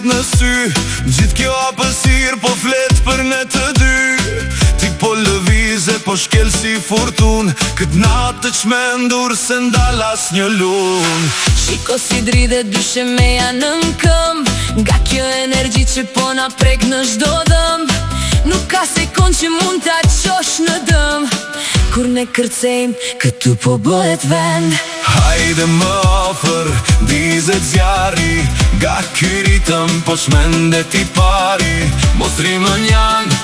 syt në sy. Gjithë kjo apësir po flet për ne të dy. Ti po lëvize po shkel si furtun. Këtë natë të qmendur se ndal as një lun. Shiko si dridhe dyshe meja në këmb. Nga kjo energji që po na prek në çdo dëm. Nuk ka sekund që mund t'a qosh në dëm. Kur ne kërcejmë, këtu po bëhet vend. Hajde më ofër, dizet zjarri. Nga ky ritëm po shmendet i pari. Mos rrimë njanë,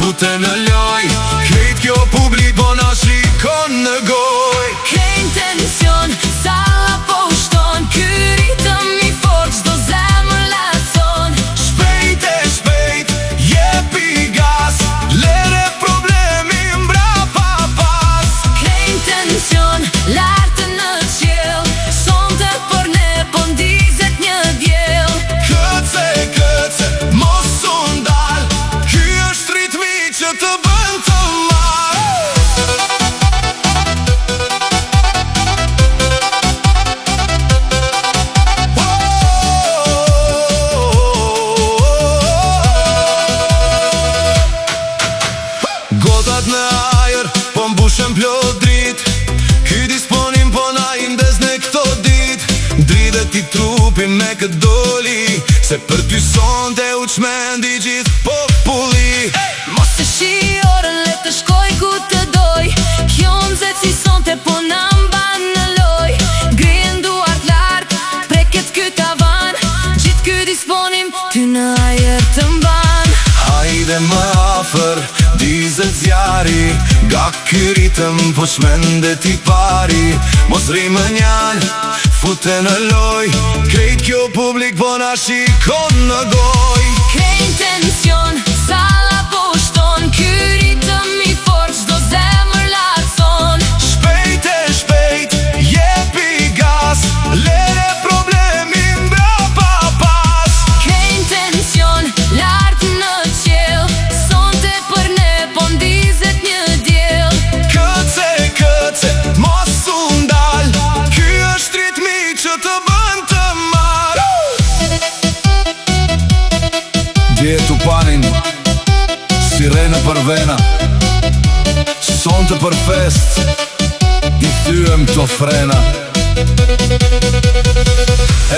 fute në loj. Krejt kjo publik po na shikon në goj. Kej tension, salla po ushton. Ky ritëm i fort, çdo zemër lacon. Shpejt e shpejt, jepi gas. Lere problemi mbrapa pas. Kej tension, lartë në qiell. Sonte për ne po ndizet një diell. Këtse, mos u ndal. Ky është ritmi që të bën të marr. Gotat në ajer, po mbushen plot drit. Ky disponim po na i ndezne këto dit. Dridhet i trupin me këtë doli. Se për ty sonte u qmendi gjithë populli. Mos të shi orën, le të shkoj ku të doj. Kjo nxet si sonte po na mban në loj. Ngrihen duart lart, preket ky tavan. Gjithë ky disponim ty në ajer të mban. Hajde më afer, dizet zjari. Nga ky ritëm po shmendet i pari. Mos rrimë njanë, fute në loj. Krejt kjo publik po na shikon në goj. Kej tension, salla po ushton. Ky ritëm i fort, çdo zemër lacon. Shpejt e shpejt, jepi gas. Lere problemi mbrapa pas. Kej tension, lartë në qiell. Sonte për ne po ndizet një diell. Këtse, mos u ndal. Ky është ritmi që të bën të marr. Djetu panin, sirene për vena. Sonte për fest, i thyem të frena.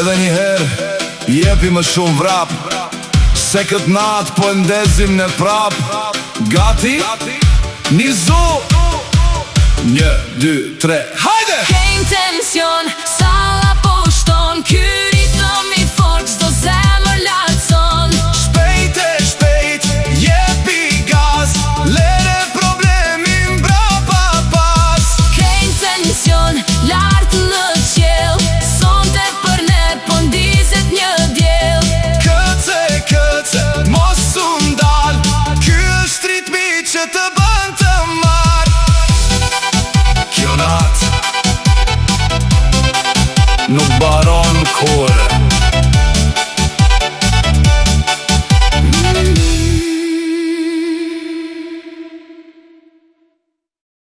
Edhe njëherë, jepi më shumë vrap. Se këtë natë po ndezim në prap. Gati? Nizu! 1, 2, 3, hajde! Kej tension,